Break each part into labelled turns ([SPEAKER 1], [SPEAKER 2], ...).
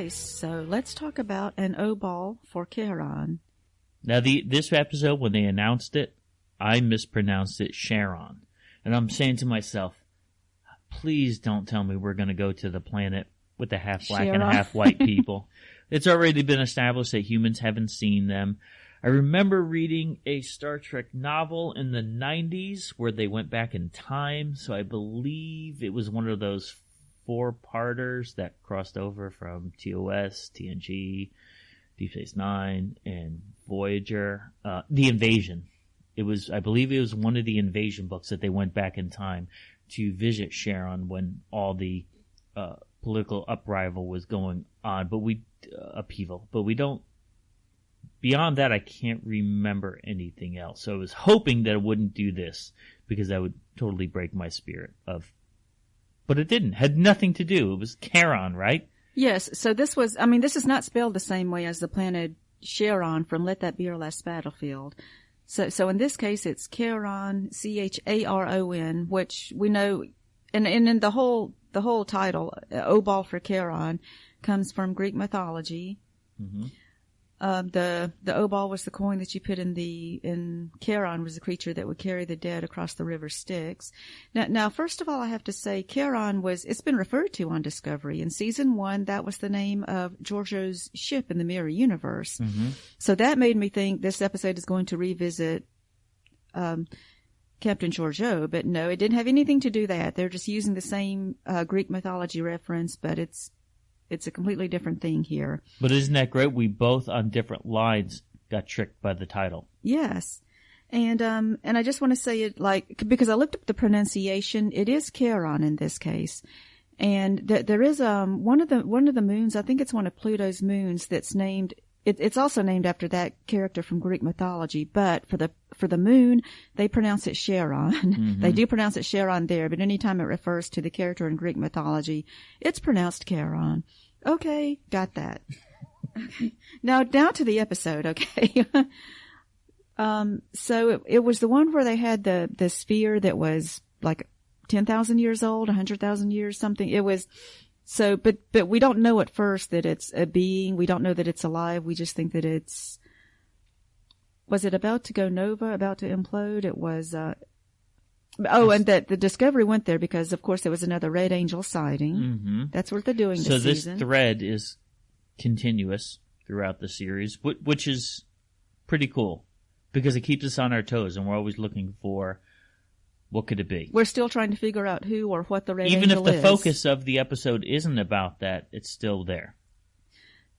[SPEAKER 1] Okay, so let's talk about an Obol for Charon.
[SPEAKER 2] Now, this episode, when they announced it, I mispronounced it Charon. And I'm saying to myself, please don't tell me we're going to go to the planet with the half black and half white people. It's already been established that humans haven't seen them. I remember reading a Star Trek novel in the 90s where they went back in time. So I believe it was one of those 4-parters that crossed over from TOS, TNG, Deep Space Nine, and Voyager. The Invasion. I believe it was one of the Invasion books that they went back in time to visit Charon when all the political upheaval was going on. Upheaval. But we don't. Beyond that, I can't remember anything else. So I was hoping that it wouldn't do this because that would totally break my spirit but it didn't. Had nothing to do. It was Charon, right?
[SPEAKER 1] Yes. So this is not spelled the same way as the planet Charon from Let That Be Your Last Battlefield. So in this case, it's Charon, Charon, which we know, and in the whole title, Obol for Charon, comes from Greek mythology. Mm-hmm. The Obol was the coin that you put in Charon was the creature that would carry the dead across the river Styx. Now, first of all, I have to say Charon it's been referred to on Discovery. In season 1, that was the name of Giorgio's ship in the Mirror Universe. Mm-hmm. So that made me think this episode is going to revisit, Captain Giorgio, but no, it didn't have anything to do that. They're just using the same, Greek mythology reference, but it's a completely different thing here.
[SPEAKER 2] But isn't that great? We both on different lines got tricked by the title.
[SPEAKER 1] Yes. And I just want to say it because I looked up the pronunciation, it is Charon in this case. And there is, one of the moons, I think it's one of Pluto's moons that's named, it's also named after that character from Greek mythology, but for the moon, they pronounce it Charon. Mm-hmm. They do pronounce it Charon there, but anytime it refers to the character in Greek mythology, it's pronounced Charon. Okay, got that. Okay. Now to the episode, okay? So it was the one where they had the sphere that was like 10,000 years old, 100,000 years, something. It was, so, but we don't know at first that it's a being. We don't know that it's alive. We just think that was it about to go nova, about to implode? It was, and that the Discovery went there because, of course, there was another Red Angel sighting. Mm-hmm. That's what they're doing this season.
[SPEAKER 2] So this thread is continuous throughout the series, which is pretty cool because it keeps us on our toes and we're always looking for what could it be?
[SPEAKER 1] We're still trying to figure out who or what the Red Angel is.
[SPEAKER 2] Even if the focus of the episode isn't about that, it's still there.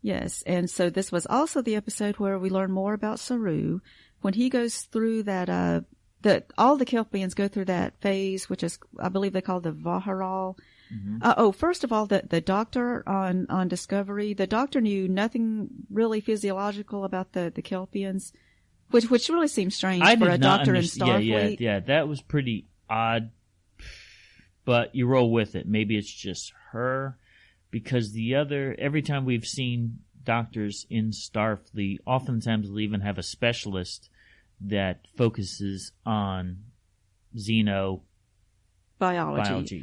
[SPEAKER 1] Yes, and so this was also the episode where we learn more about Saru. When he goes through that, all the Kelpians go through that phase, which is, I believe they call the Vaharal. Mm-hmm. First of all, the doctor on Discovery, the doctor knew nothing really physiological about the Kelpians. Which really seems strange for a doctor in Starfleet.
[SPEAKER 2] Yeah, that was pretty odd. But you roll with it. Maybe it's just her. Because every time we've seen doctors in Starfleet, oftentimes they'll even have a specialist that focuses on xenobiology.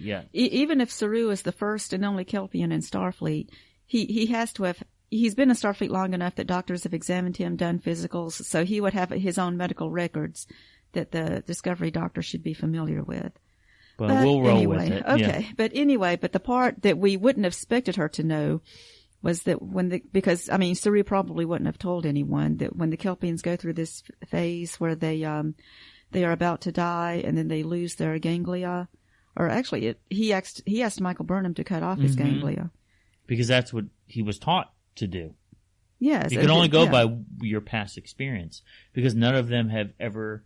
[SPEAKER 2] Yeah.
[SPEAKER 1] Even if Saru is the first and only Kelpian in Starfleet, he has to have. He's been in Starfleet long enough that doctors have examined him, done physicals, so he would have his own medical records that the Discovery doctor should be familiar with.
[SPEAKER 2] But we'll roll with it.
[SPEAKER 1] Okay.
[SPEAKER 2] Yeah.
[SPEAKER 1] But the part that we wouldn't have expected her to know was that because Saru probably wouldn't have told anyone that when the Kelpians go through this phase where they are about to die and then they lose their ganglia, or actually he asked Michael Burnham to cut off his ganglia.
[SPEAKER 2] Because that's what he was taught to do.
[SPEAKER 1] Yes.
[SPEAKER 2] You can only go by your past experience because none of them have ever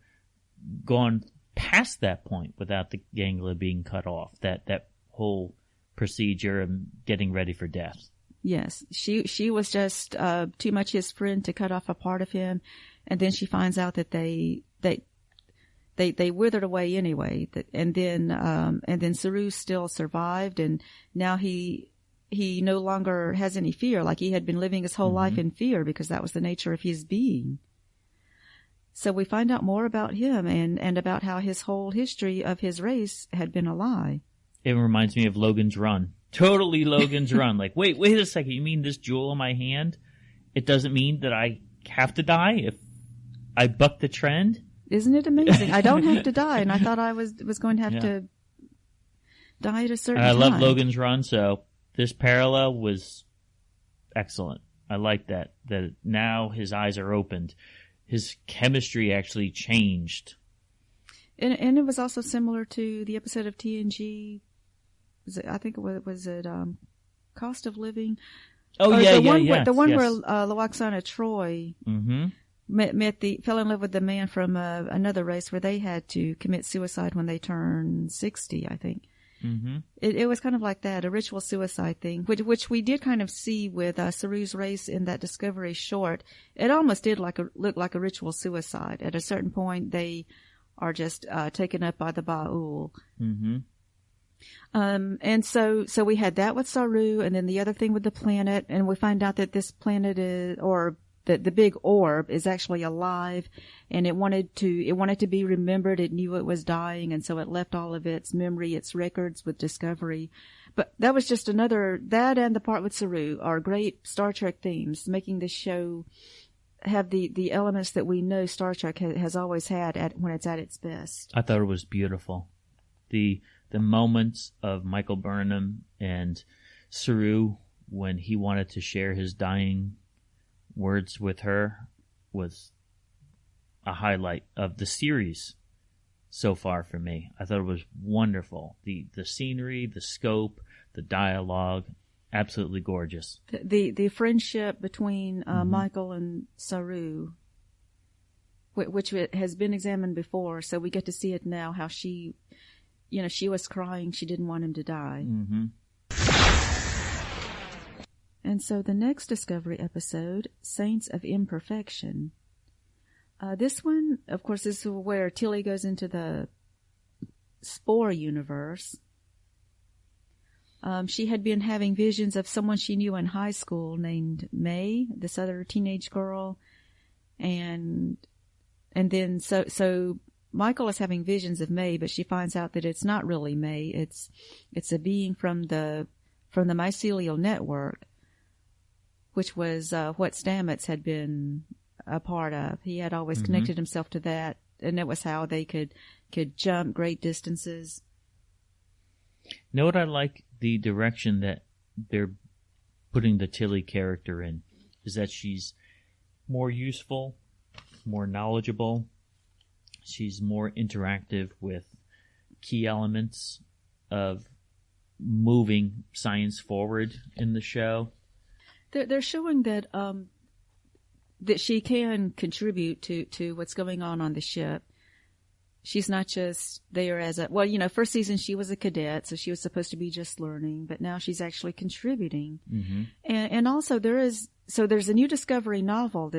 [SPEAKER 2] gone past that point without the ganglia being cut off. That whole procedure of getting ready for death.
[SPEAKER 1] Yes. She was just too much his friend to cut off a part of him, and then she finds out that they withered away anyway. And then Saru still survived, and now he no longer has any fear, like he had been living his whole life in fear because that was the nature of his being. So we find out more about him and about how his whole history of his race had been a lie.
[SPEAKER 2] It reminds me of Logan's Run Totally Logan's Run. Like, wait a second. You mean this jewel in my hand? It doesn't mean that I have to die if I buck the trend?
[SPEAKER 1] Isn't it amazing? I don't have to die, and I thought I was going to have to die at a certain time.
[SPEAKER 2] I love Logan's Run, so this parallel was excellent. I like that now his eyes are opened. His chemistry actually changed.
[SPEAKER 1] And it was also similar to the episode of TNG. Was it Cost of Living?
[SPEAKER 2] Oh,
[SPEAKER 1] or
[SPEAKER 2] yeah,
[SPEAKER 1] the one
[SPEAKER 2] yes.
[SPEAKER 1] where Loaxana Troy fell in love with the man from another race where they had to commit suicide when they turned 60, I think. Mm-hmm. It was kind of like that, a ritual suicide thing, which we did kind of see with Saru's race in that Discovery short. It almost did look like a ritual suicide. At a certain point, they are just taken up by the Ba'ul. Mm-hmm. And so we had that with Saru, and then the other thing with the planet, and we find out that this planet the big orb is actually alive, and it wanted to be remembered. It knew it was dying, and so it left all of its memory, its records with Discovery. But that was just that and the part with Saru are great Star Trek themes, making this show have the elements that we know Star Trek has always had when it's at its best.
[SPEAKER 2] I thought it was beautiful. The moments of Michael Burnham and Saru when he wanted to share his dying words with her was a highlight of the series so far for me. I thought it was wonderful. The scenery, the scope, the dialogue, absolutely gorgeous.
[SPEAKER 1] The friendship between Michael and Saru, which has been examined before, so we get to see it now, how she was crying. She didn't want him to die. Mm-hmm. And so the next Discovery episode, Saints of Imperfection. This one, of course, is where Tilly goes into the Spore universe. She had been having visions of someone she knew in high school named May, this other teenage girl. And then so Michael is having visions of May, but she finds out that it's not really May. It's a being from the mycelial network, which was what Stamets had been a part of. He had always connected himself to that, and it was how they could jump great distances.
[SPEAKER 2] Know what I like? The direction that they're putting the Tilly character in is that she's more useful, more knowledgeable. She's more interactive with key elements of moving science forward in the show.
[SPEAKER 1] They're showing that that she can contribute to what's going on the ship. She's not just there as first season she was a cadet, so she was supposed to be just learning, but now she's actually contributing. Mm-hmm. And also there's a new Discovery novel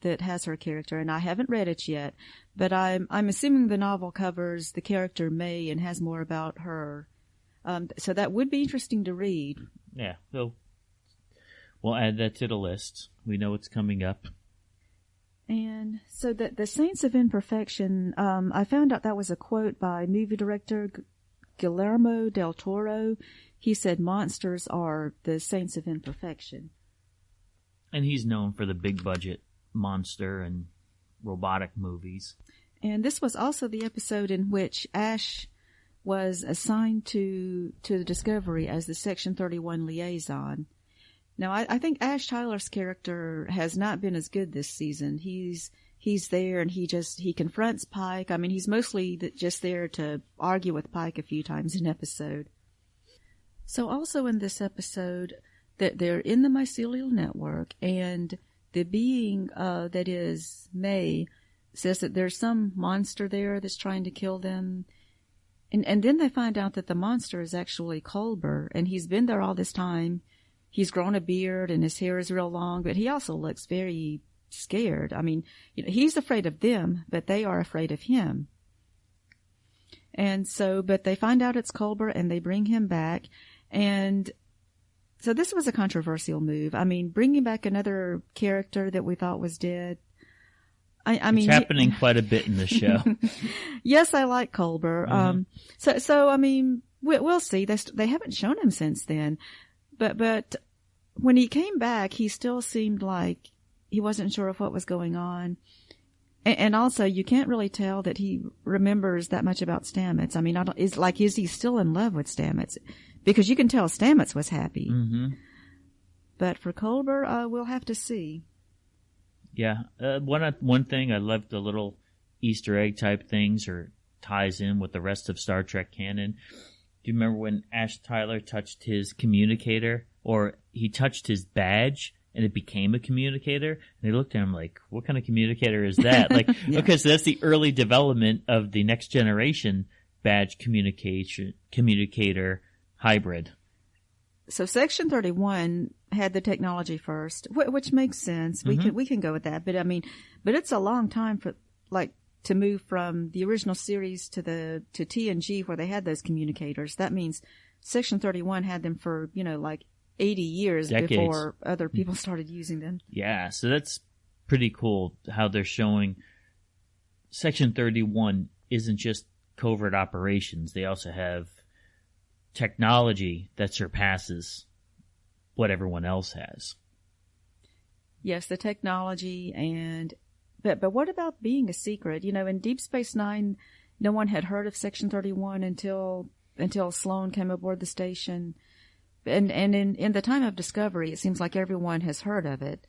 [SPEAKER 1] that has her character, and I haven't read it yet, but I'm assuming the novel covers the character May and has more about her. So that would be interesting to read.
[SPEAKER 2] Yeah, so we'll add that to the list. We know it's coming up.
[SPEAKER 1] And so the Saints of Imperfection, I found out that was a quote by movie director Guillermo del Toro. He said monsters are the Saints of Imperfection.
[SPEAKER 2] And he's known for the big budget monster and robotic movies. And
[SPEAKER 1] this was also the episode in which Ash was assigned to the Discovery as the Section 31 liaison. Now, I think Ash Tyler's character has not been as good this season. He's there and he confronts Pike. I mean, he's mostly just there to argue with Pike a few times an episode. So also in this episode, that they're in the mycelial network, and the being that is May says that there's some monster there that's trying to kill them. And then they find out that the monster is actually Culber, and he's been there all this time. He's grown a beard and his hair is real long, but he also looks very scared. I mean, he's afraid of them, but they are afraid of him. And so, but they find out it's Culber and they bring him back. And so this was a controversial move. I mean, bringing back another character that we thought was dead. I mean,
[SPEAKER 2] it's happening quite a bit in the show.
[SPEAKER 1] Yes, I like Culber. So I mean, We'll see. They haven't shown him since then. But when he came back, he still seemed like he wasn't sure of what was going on. And also, you can't really tell that he remembers that much about Stamets. I mean, is he still in love with Stamets? Because you can tell Stamets was happy.
[SPEAKER 2] Mm-hmm.
[SPEAKER 1] But for Culber, we'll have to see.
[SPEAKER 2] Yeah. One thing, I love the little Easter egg type things, or ties in with the rest of Star Trek canon. Do you remember when Ash Tyler touched his communicator, or he touched his badge and it became a communicator? And they looked at him like, what kind of communicator is that? Like,
[SPEAKER 1] Yeah.
[SPEAKER 2] Okay, so that's the early development of the next generation badge communicator hybrid.
[SPEAKER 1] So Section 31 had the technology first, which makes sense. We can go with that. But I mean, it's a long time for to move from the original series to TNG, where they had those communicators. That means Section 31 had them for 80 years
[SPEAKER 2] Decades.
[SPEAKER 1] Before other people started using them.
[SPEAKER 2] Yeah, so that's pretty cool how they're showing Section 31 isn't just covert operations. They also have technology that surpasses what everyone else has.
[SPEAKER 1] Yes, the technology but what about being a secret? In Deep Space Nine, no one had heard of Section 31 until Sloan came aboard the station. And in the time of Discovery, it seems like everyone has heard of it.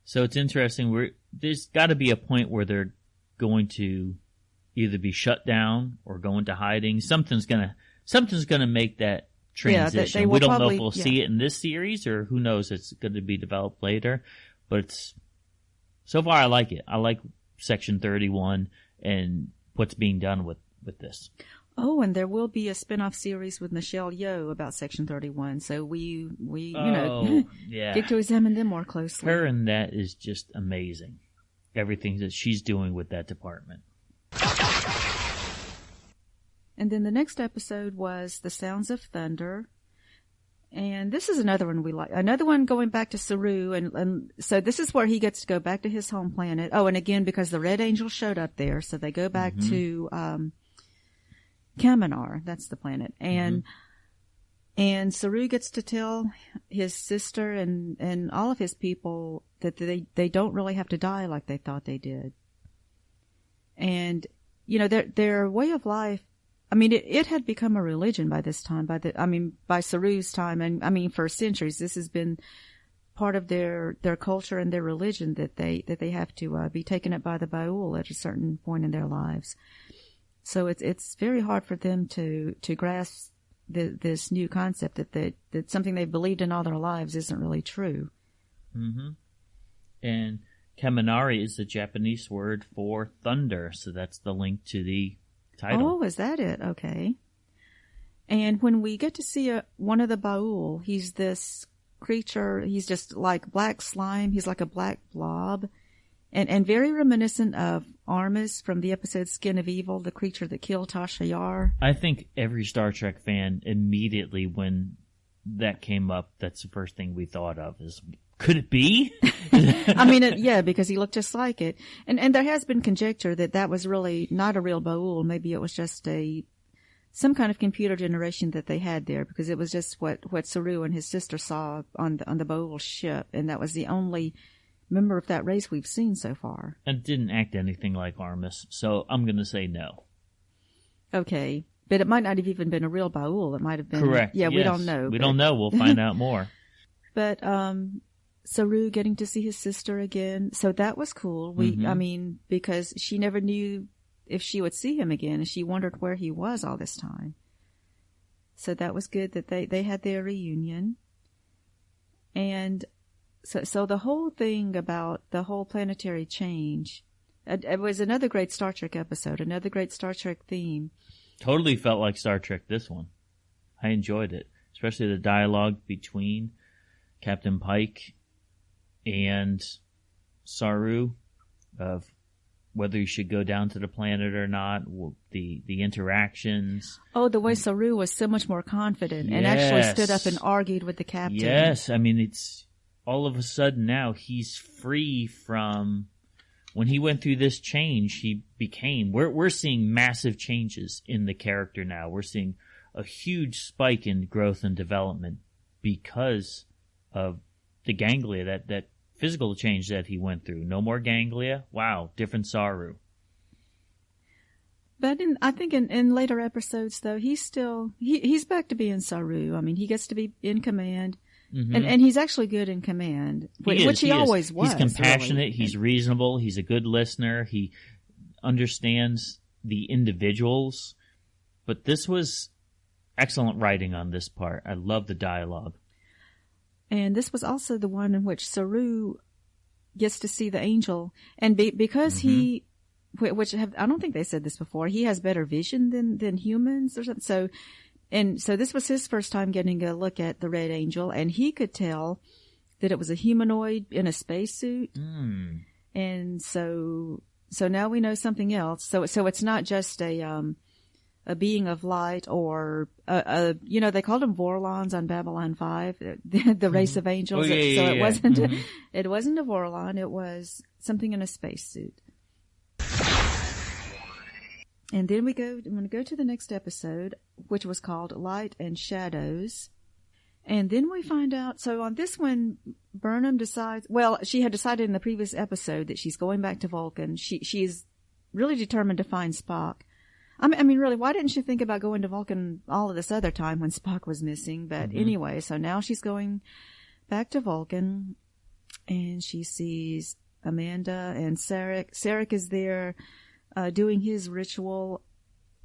[SPEAKER 2] So it's interesting. There's got to be a point where they're going to either be shut down or go into hiding. Something's gonna make that transition.
[SPEAKER 1] They
[SPEAKER 2] we don't know
[SPEAKER 1] probably,
[SPEAKER 2] if we'll see it in this series, or who knows, it's going to be developed later. But so far I like it. I like Section 31 and what's being done with this.
[SPEAKER 1] Oh, and there will be a spin-off series with Michelle Yeoh about Section 31. So we
[SPEAKER 2] yeah,
[SPEAKER 1] get to examine them more closely.
[SPEAKER 2] Her and that is just amazing. Everything that she's doing with that department.
[SPEAKER 1] And then the next episode was The Sounds of Thunder. And this is another one we like. Another one going back to Saru. And so this is where he gets to go back to his home planet. Oh, and again, because the Red Angel showed up there. So they go back to Kaminar. That's the planet. And Saru gets to tell his sister and all of his people that they don't really have to die like they thought they did. And, their way of life, I mean, it had become a religion by this time, by Saru's time. And for centuries, this has been part of their culture and their religion that they have to be taken up by the Baul at a certain point in their lives. So it's very hard for them to grasp this new concept that something they've believed in all their lives isn't really true.
[SPEAKER 2] Mm-hmm. And Kaminari is the Japanese word for thunder, so that's the link to the title.
[SPEAKER 1] Oh, is that it? Okay. And when we get to see one of the Baul, he's this creature, he's just like black slime, he's like a black blob, and very reminiscent of Armus from the episode Skin of Evil, the creature that killed Tasha Yar.
[SPEAKER 2] I think every Star Trek fan immediately, when that came up, that's the first thing we thought of is, could it be?
[SPEAKER 1] I mean, because he looked just like it. And there has been conjecture that was really not a real Baul. Maybe it was just some kind of computer generation that they had there, because it was just what Saru and his sister saw on the Baul ship, and that was the only member of that race we've seen so far.
[SPEAKER 2] It didn't act anything like Armus, so I'm going to say no.
[SPEAKER 1] Okay. But it might not have even been a real Baul. It might have been...
[SPEAKER 2] Correct.
[SPEAKER 1] Yeah,
[SPEAKER 2] yes.
[SPEAKER 1] we don't know.
[SPEAKER 2] We don't know. We'll find out more.
[SPEAKER 1] But Saru getting to see his sister again, so that was cool. Because she never knew if she would see him again, and she wondered where he was all this time. So that was good that they had their reunion. And so the whole thing about the whole planetary change, it was another great Star Trek episode, another great Star Trek theme.
[SPEAKER 2] Totally felt like Star Trek, this one. I enjoyed it, especially the dialogue between Captain Pike and Saru of whether you should go down to the planet or not, the interactions.
[SPEAKER 1] Oh, the way Saru was so much more confident and actually stood up and argued with the captain.
[SPEAKER 2] Yes, I mean, it's all of a sudden now he's free from... When he went through this change, he became... We're seeing massive changes in the character now. We're seeing a huge spike in growth and development because of the ganglia, that physical change that he went through. No more ganglia. Wow, different Saru.
[SPEAKER 1] But I think in later episodes, though, he's back to being Saru. I mean, he gets to be in command, and he's actually good in command, which he always was.
[SPEAKER 2] He's compassionate.
[SPEAKER 1] Really.
[SPEAKER 2] He's reasonable. He's a good listener. He understands the individuals. But this was excellent writing on this part. I love the dialogue.
[SPEAKER 1] And this was also the one in which Saru gets to see the angel, and because he. I don't think they said this before. He has better vision than humans or something. So this was his first time getting a look at the Red Angel, and he could tell that it was a humanoid in a spacesuit. And so now we know something else. So it's not just a being of light or they called them Vorlons on Babylon 5, the race of angels. It wasn't it wasn't a Vorlon. It was something in a spacesuit. And then I'm going to go to the next episode, which was called Light and Shadows. And then we find out, so on this one, Burnham decides, well, she had decided in the previous episode that she's going back to Vulcan. She's really determined to find Spock. I mean, really, why didn't she think about going to Vulcan all of this other time when Spock was missing? But anyway, so now she's going back to Vulcan, and she sees Amanda and Sarek. Sarek is there. Doing his ritual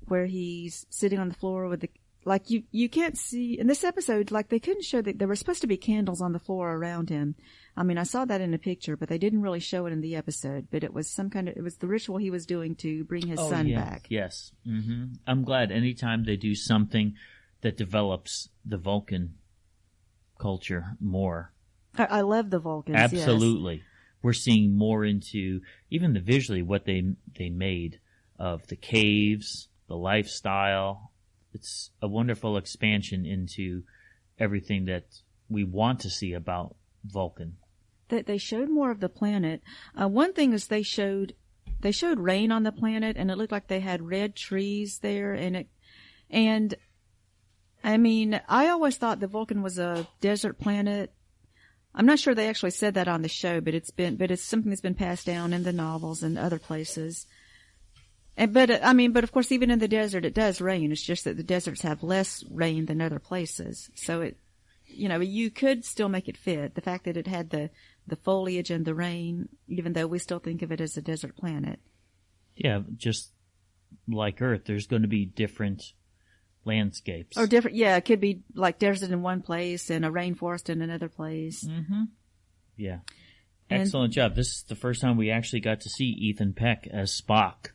[SPEAKER 1] where he's sitting on the floor with you can't see in this episode, they couldn't show that there were supposed to be candles on the floor around him. I mean, I saw that in a picture, but they didn't really show it in the episode, but it was it was the ritual he was doing to bring his son back.
[SPEAKER 2] Yes. I'm glad anytime they do something that develops the Vulcan culture more.
[SPEAKER 1] I love the Vulcans.
[SPEAKER 2] Absolutely.
[SPEAKER 1] Yes.
[SPEAKER 2] We're seeing more into even the visually what they made of the caves, the lifestyle. It's a wonderful expansion into everything that we want to see about Vulcan.
[SPEAKER 1] That they showed more of the planet. One thing is they showed rain on the planet, and it looked like they had red trees there, and I mean, I always thought the Vulcan was a desert planet. I'm not sure they actually said that on the show, but it's something that's been passed down in the novels and other places. But of course, even in the desert, it does rain. It's just that the deserts have less rain than other places. So you could still make it fit. The fact that it had the foliage and the rain, even though we still think of it as a desert planet.
[SPEAKER 2] Yeah, just like Earth, there's going to be different landscapes.
[SPEAKER 1] Or different, yeah, it could be like desert in one place and a rainforest in another place.
[SPEAKER 2] Yeah. Excellent job. This is the first time we actually got to see Ethan Peck as Spock.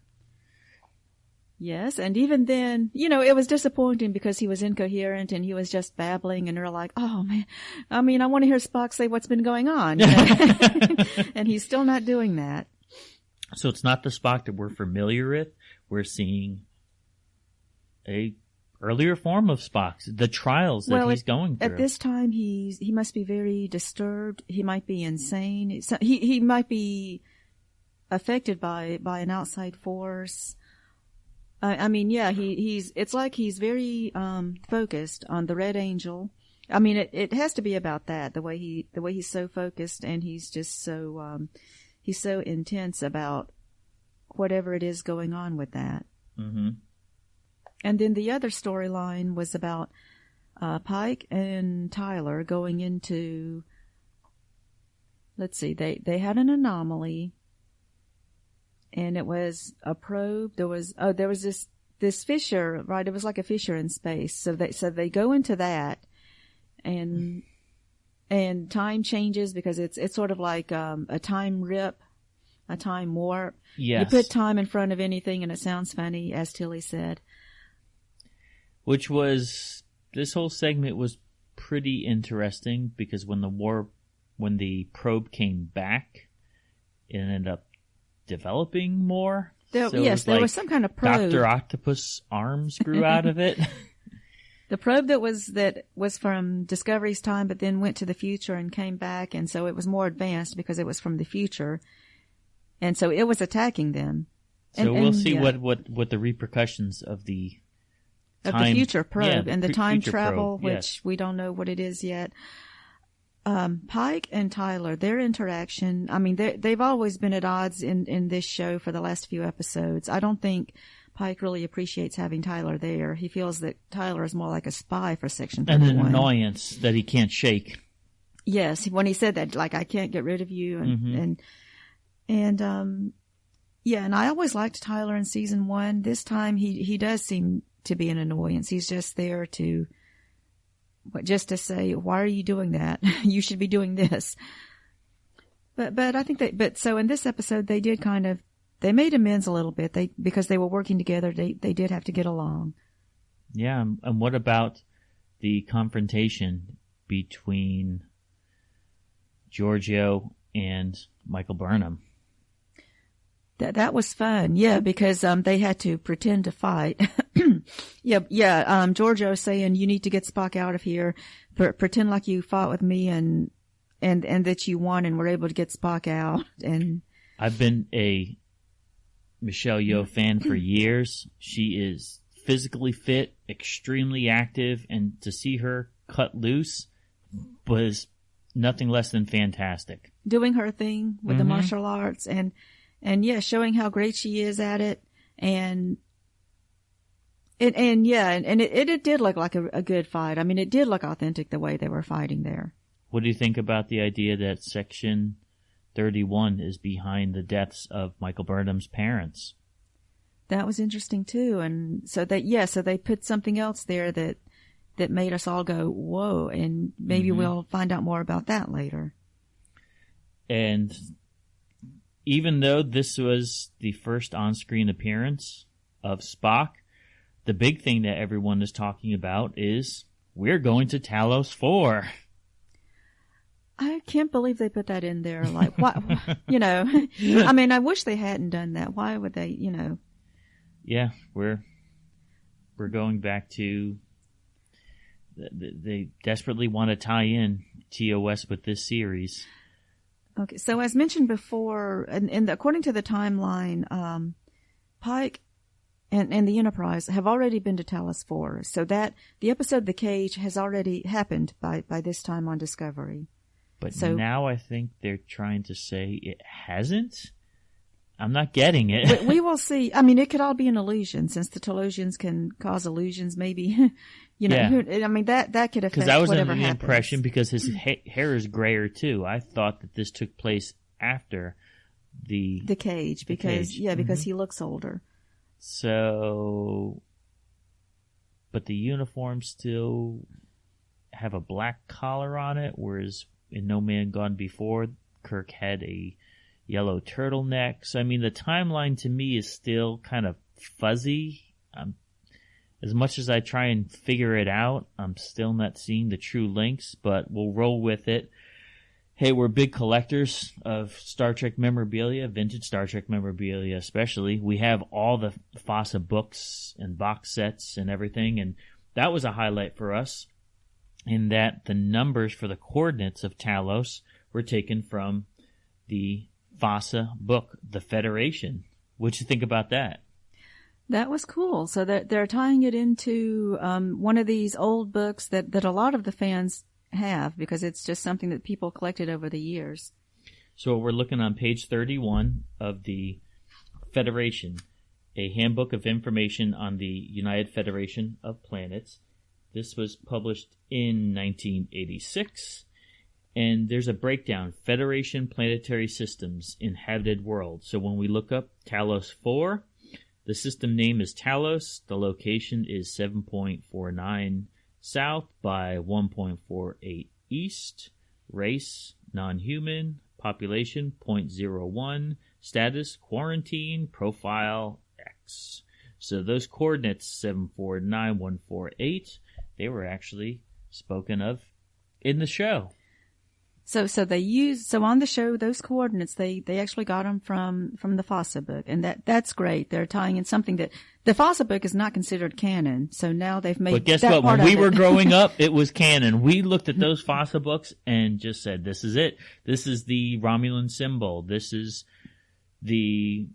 [SPEAKER 1] Yes, and even then, it was disappointing because he was incoherent and he was just babbling, and they're like, oh man, I mean, I want to hear Spock say what's been going on. And he's still not doing that.
[SPEAKER 2] So it's not the Spock that we're familiar with. We're seeing a earlier form of Spock's, the trials that he's going through.
[SPEAKER 1] At this time, he must be very disturbed. He might be insane. He might be affected by an outside force. It's like he's very focused on the Red Angel. I mean, it has to be about that, the way he's so focused, and he's just so he's so intense about whatever it is going on with that. And then the other storyline was about Pike and Tyler going into, let's see, they had an anomaly, and it was a probe. There was this fissure, right? It was like a fissure in space. So they go into that, and time changes because it's sort of like a time rip, a time warp.
[SPEAKER 2] Yes.
[SPEAKER 1] You put time in front of anything, and it sounds funny, as Tilly said.
[SPEAKER 2] Which was, this whole segment was pretty interesting because when the probe came back, it ended up developing more.
[SPEAKER 1] There was some kind of probe.
[SPEAKER 2] Dr. Octopus arms grew out of it.
[SPEAKER 1] The probe that was from Discovery's time, but then went to the future and came back, and so it was more advanced because it was from the future, and so it was attacking them.
[SPEAKER 2] So we'll see what the repercussions of the
[SPEAKER 1] of the future probe and the time travel,
[SPEAKER 2] probe,
[SPEAKER 1] which we don't know what it is yet. Pike and Tyler, their interaction, I mean, they've always been at odds in this show for the last few episodes. I don't think Pike really appreciates having Tyler there. He feels that Tyler is more like a spy for Section 31.
[SPEAKER 2] And an annoyance that he can't shake.
[SPEAKER 1] Yes, when he said that, like, I can't get rid of you. And I always liked Tyler in season 1. This time he does seem to be an annoyance. He's just there to say, why are you doing that? You should be doing this. But I think so in this episode they did they made amends a little bit. Because they were working together, they did have to get along.
[SPEAKER 2] Yeah, and what about the confrontation between Giorgio and Michael Burnham?
[SPEAKER 1] That was fun, yeah, because they had to pretend to fight. Giorgio saying you need to get Spock out of here, pretend like you fought with me and that you won and were able to get Spock out. And
[SPEAKER 2] I've been a Michelle Yeoh fan for years. She is physically fit, extremely active, and to see her cut loose was nothing less than fantastic.
[SPEAKER 1] Doing her thing with the martial arts and showing how great she is at it, and it did look like a good fight. I mean, it did look authentic the way they were fighting there.
[SPEAKER 2] What do you think about the idea that Section 31 is behind the deaths of Michael Burnham's parents?
[SPEAKER 1] That was interesting too, and so they put something else there that made us all go whoa, and maybe we'll find out more about that later.
[SPEAKER 2] And even though this was the first on-screen appearance of Spock, the big thing that everyone is talking about is we're going to Talos 4.
[SPEAKER 1] I can't believe they put that in there. Like, what? I mean, I wish they hadn't done that. Why would they?
[SPEAKER 2] Yeah, we're going back to. They desperately want to tie in TOS with this series.
[SPEAKER 1] Okay, so as mentioned before, and according to the timeline, Pike and the Enterprise have already been to Talos 4, so that the episode "The Cage" has already happened by this time on Discovery.
[SPEAKER 2] But now I think they're trying to say it hasn't. I'm not getting it.
[SPEAKER 1] We will see. I mean, it could all be an illusion, since the Telosians can cause illusions. Maybe,
[SPEAKER 2] Yeah.
[SPEAKER 1] That could affect
[SPEAKER 2] because I was
[SPEAKER 1] whatever
[SPEAKER 2] under the
[SPEAKER 1] happens.
[SPEAKER 2] impression, because his hair is grayer too. I thought that this took place after the
[SPEAKER 1] Cage, because he looks older.
[SPEAKER 2] So, but the uniforms still have a black collar on it, whereas in No Man Gone Before, Kirk had a yellow turtleneck. So, I mean, the timeline to me is still kind of fuzzy. As much as I try and figure it out, I'm still not seeing the true links, but we'll roll with it. Hey, we're big collectors of Star Trek memorabilia, vintage Star Trek memorabilia especially. We have all the FOSSA books and box sets and everything, and that was a highlight for us, in that the numbers for the coordinates of Talos were taken from the FOSSA book, The Federation. What'd you think about that?
[SPEAKER 1] That was cool. So they're tying it into one of these old books that a lot of the fans have, because it's just something that people collected over the years.
[SPEAKER 2] So we're looking on page 31 of the Federation, a handbook of information on the United Federation of Planets. This was published in 1986, and there's a breakdown: Federation planetary systems, inhabited world. So when we look up Talos 4, the system name is Talos. The location is 7.49 south by 1.48 east. Race, non-human. Population, 0.01. Status, quarantine. Profile, X. So those coordinates, 749,148, they were actually spoken of in the show.
[SPEAKER 1] So on the show, those coordinates, they actually got them from the FOSSA book, and that's great. They're tying in something that the FOSSA book is not considered canon. So now they've made.
[SPEAKER 2] But guess
[SPEAKER 1] that
[SPEAKER 2] what?
[SPEAKER 1] part
[SPEAKER 2] When we
[SPEAKER 1] of
[SPEAKER 2] were
[SPEAKER 1] it.
[SPEAKER 2] growing up, it was canon. We looked at those FOSSA books and just said, "This is it. This is the Romulan symbol. This is the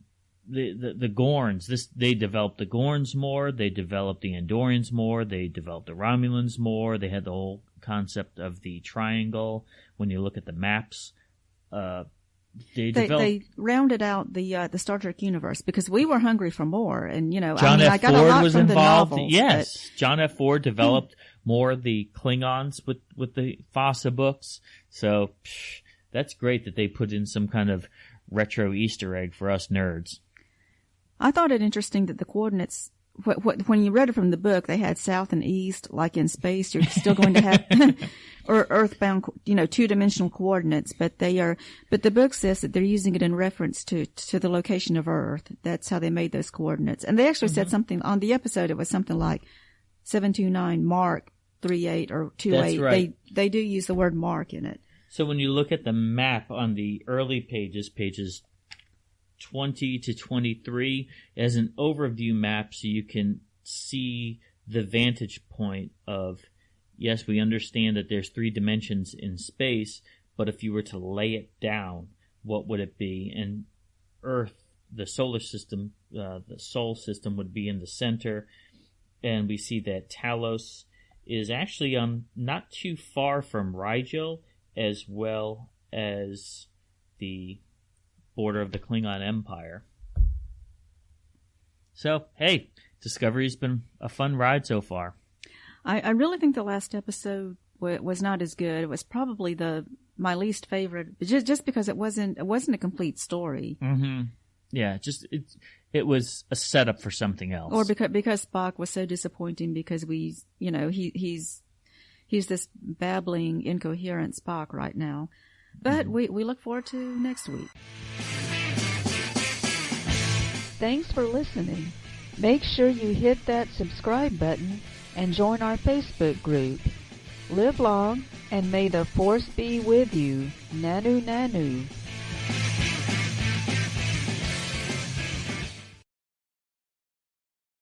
[SPEAKER 2] the Gorns. They developed the Gorns more. They developed the Andorians more. They developed the Romulans more. They had the whole concept of the triangle. When you look at the maps, they
[SPEAKER 1] rounded out the Star Trek universe because we were hungry for more. And
[SPEAKER 2] John F.
[SPEAKER 1] I got
[SPEAKER 2] Ford
[SPEAKER 1] a lot
[SPEAKER 2] was
[SPEAKER 1] from
[SPEAKER 2] involved.
[SPEAKER 1] The novels,
[SPEAKER 2] yes, John F. Ford developed more of the Klingons with the Fossa books. So that's great that they put in some kind of retro Easter egg for us nerds.
[SPEAKER 1] I thought it interesting that the coordinates, when you read it from the book, they had south and east, like in space. You're still going to have or earthbound, two-dimensional coordinates, but the book says that they're using it in reference to the location of Earth. That's how they made those coordinates. And they actually said something on the episode. It was something like 729 Mark 38 or 28.
[SPEAKER 2] That's right.
[SPEAKER 1] They do use the word Mark in it.
[SPEAKER 2] So when you look at the map on the early pages 20 to 23, as an overview map, so you can see the vantage point of, yes, we understand that there's 3 dimensions in space, but if you were to lay it down, what would it be? And Earth, the solar system, the Sol system would be in the center, and we see that Talos is actually not too far from Rigel, as well as the border of the Klingon Empire. So, hey, Discovery's been a fun ride so far.
[SPEAKER 1] I really think the last episode was not as good. It was probably my least favorite, just because it wasn't a complete story.
[SPEAKER 2] Mm-hmm. Yeah, it was a setup for something else.
[SPEAKER 1] Or because Spock was so disappointing because he's this babbling, incoherent Spock right now. But we look forward to next week.
[SPEAKER 3] Thanks for listening. Make sure you hit that subscribe button and join our Facebook group. Live long and may the Force be with you. Nanu Nanu.